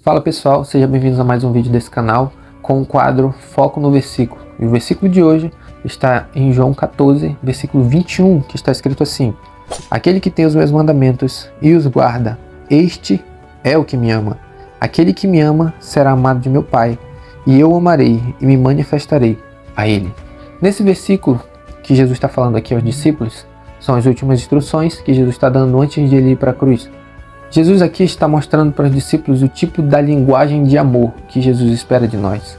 Fala pessoal, sejam bem-vindos a mais um vídeo desse canal com o quadro Foco no Versículo. E o versículo de hoje está em João 14, versículo 21, que está escrito assim: Aquele que tem os meus mandamentos e os guarda, este é o que me ama. Aquele que me ama será amado de meu Pai, e eu o amarei e me manifestarei a ele. Nesse versículo que Jesus está falando aqui aos discípulos, são as últimas instruções que Jesus está dando antes de ele ir para a cruz. Jesus aqui está mostrando para os discípulos o tipo da linguagem de amor que Jesus espera de nós.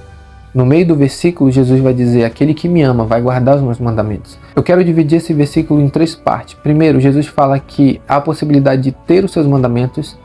No meio do versículo, Jesus vai dizer: aquele que me ama vai guardar os meus mandamentos. Eu quero dividir esse versículo em três partes. Primeiro, Jesus fala que há a possibilidade de ter os seus mandamentos,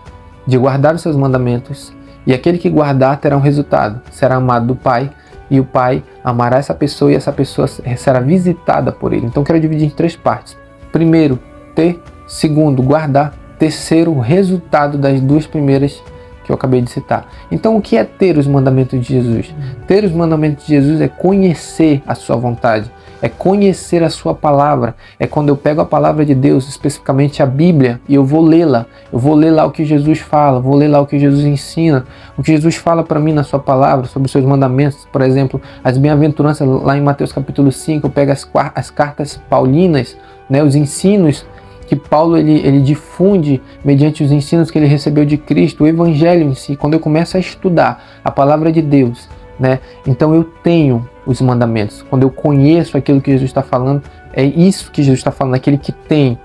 de guardar os seus mandamentos, e aquele que guardar terá um resultado, será amado do Pai, e o Pai amará essa pessoa e essa pessoa será visitada por ele. Então eu quero dividir em três partes. Primeiro, ter. Segundo, guardar. Terceiro, o resultado das duas primeiras que eu acabei de citar. Então, o que é ter os mandamentos de Jesus? Ter os mandamentos de Jesus é conhecer a sua vontade, é conhecer a sua palavra. É quando eu pego a palavra de Deus, especificamente a Bíblia, e eu vou lê-la. Eu vou ler lá o que Jesus fala, vou ler lá o que Jesus ensina, o que Jesus fala para mim na sua palavra, sobre os seus mandamentos. Por exemplo, as bem-aventuranças lá em Mateus capítulo 5, eu pego as cartas paulinas, né, os ensinos que Paulo ele difunde mediante os ensinos que ele recebeu de Cristo, o Evangelho em si. Quando eu começo a estudar a palavra de Deus, né, então eu tenho os mandamentos. Quando eu conheço aquilo que Jesus está falando, é isso que Jesus está falando, aquele que tem.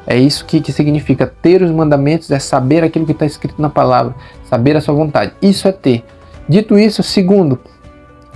É isso que significa ter os mandamentos, é saber aquilo que está escrito na palavra, saber a sua vontade. Isso é ter. Dito isso, segundo,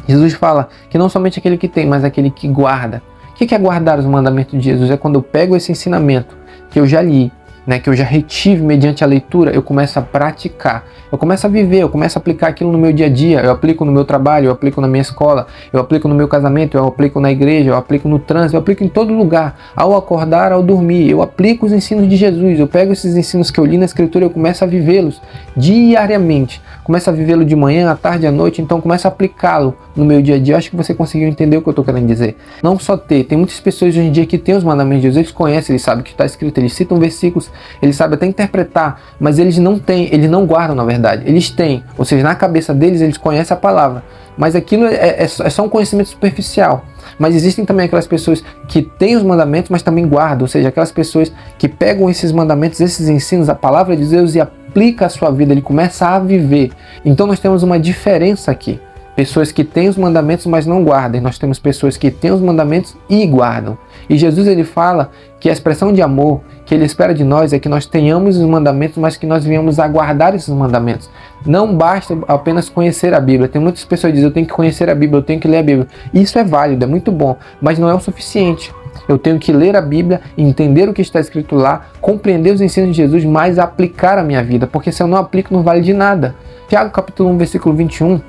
Jesus fala que não somente aquele que tem, mas aquele que guarda. O que é guardar os mandamentos de Jesus? É quando eu pego esse ensinamento que eu já li, né, que eu já retive mediante a leitura, eu começo a praticar, eu começo a viver, eu começo a aplicar aquilo no meu dia a dia, eu aplico no meu trabalho, eu aplico na minha escola, eu aplico no meu casamento, eu aplico na igreja, eu aplico no trânsito, eu aplico em todo lugar, ao acordar, ao dormir, eu aplico os ensinos de Jesus, eu pego esses ensinos que eu li na Escritura e eu começo a vivê-los diariamente, começo a vivê-lo de manhã, à tarde, à noite, então começo a aplicá-lo no meu dia a dia. Eu acho que você conseguiu entender o que eu estou querendo dizer. Não só ter, tem muitas pessoas hoje em dia que têm os mandamentos de Jesus, eles conhecem, eles sabem o que está escrito, eles citam versículos, eles sabem até interpretar, mas eles não têm, eles não guardam na verdade. Eles têm, ou seja, na cabeça deles eles conhecem a palavra, mas aquilo é só um conhecimento superficial. Mas existem também aquelas pessoas que têm os mandamentos, mas também guardam, ou seja, aquelas pessoas que pegam esses mandamentos, esses ensinos, a palavra de Deus e aplica a sua vida, ele começa a viver. Então nós temos uma diferença aqui. Pessoas que têm os mandamentos, mas não guardam. Nós temos pessoas que têm os mandamentos e guardam. E Jesus ele fala que a expressão de amor que ele espera de nós é que nós tenhamos os mandamentos, mas que nós venhamos a guardar esses mandamentos. Não basta apenas conhecer a Bíblia. Tem muitas pessoas que dizem: eu tenho que conhecer a Bíblia, eu tenho que ler a Bíblia. Isso é válido, é muito bom, mas não é o suficiente. Eu tenho que ler a Bíblia, entender o que está escrito lá, compreender os ensinos de Jesus, mas aplicar a minha vida, porque se eu não aplico não vale de nada. Tiago capítulo 1, versículo 21,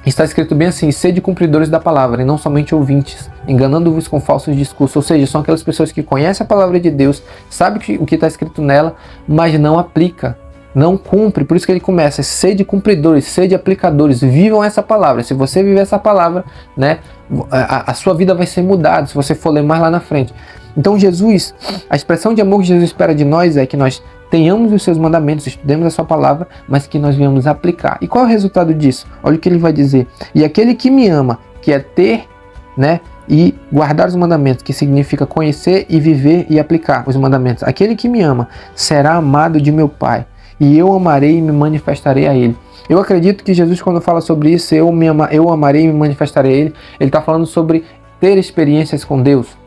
está escrito bem assim: sede cumpridores da palavra e não somente ouvintes, enganando-vos com falsos discursos. Ou seja, são aquelas pessoas que conhecem a palavra de Deus, sabem o que está escrito nela, mas não aplica, não cumpre. Por isso que ele começa: sede cumpridores, sede aplicadores, vivam essa palavra. Se você viver essa palavra, né, a sua vida vai ser mudada, se você for ler mais lá na frente. Então Jesus, a expressão de amor que Jesus espera de nós é que nós tenhamos os seus mandamentos, estudemos a sua palavra, mas que nós venhamos aplicar. E qual é o resultado disso? Olha o que ele vai dizer: e aquele que me ama, que é ter, né, e guardar os mandamentos, que significa conhecer e viver e aplicar os mandamentos. Aquele que me ama será amado de meu Pai, e eu amarei e me manifestarei a ele. Eu acredito que Jesus, quando fala sobre isso, eu amarei e me manifestarei a ele, ele está falando sobre ter experiências com Deus.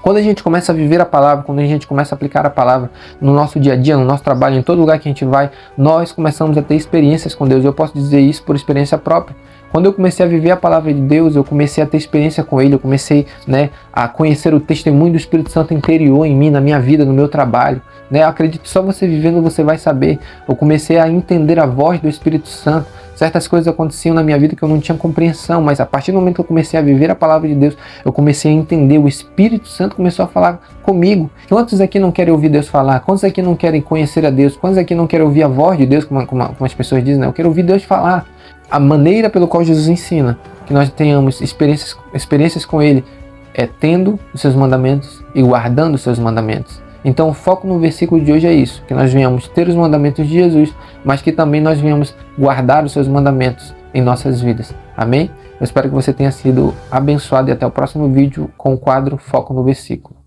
Quando a gente começa a viver a palavra, quando a gente começa a aplicar a palavra no nosso dia a dia, no nosso trabalho, em todo lugar que a gente vai, nós começamos a ter experiências com Deus. Eu posso dizer isso por experiência própria. Quando eu comecei a viver a palavra de Deus, eu comecei a ter experiência com Ele, eu comecei, né, a conhecer o testemunho do Espírito Santo interior em mim, na minha vida, no meu trabalho. Né? Eu acredito que só você vivendo você vai saber. Eu comecei a entender a voz do Espírito Santo. Certas coisas aconteciam na minha vida que eu não tinha compreensão, mas a partir do momento que eu comecei a viver a palavra de Deus, eu comecei a entender, o Espírito Santo começou a falar comigo. Quantos aqui não querem ouvir Deus falar? Quantos aqui não querem conhecer a Deus? Quantos aqui não querem ouvir a voz de Deus, como as pessoas dizem, né? Eu quero ouvir Deus falar. A maneira pelo qual Jesus ensina que nós tenhamos experiências com Ele é tendo os seus mandamentos e guardando os seus mandamentos. Então o foco no versículo de hoje é isso, que nós venhamos ter os mandamentos de Jesus, mas que também nós venhamos guardar os seus mandamentos em nossas vidas. Amém? Eu espero que você tenha sido abençoado e até o próximo vídeo com o quadro Foco no Versículo.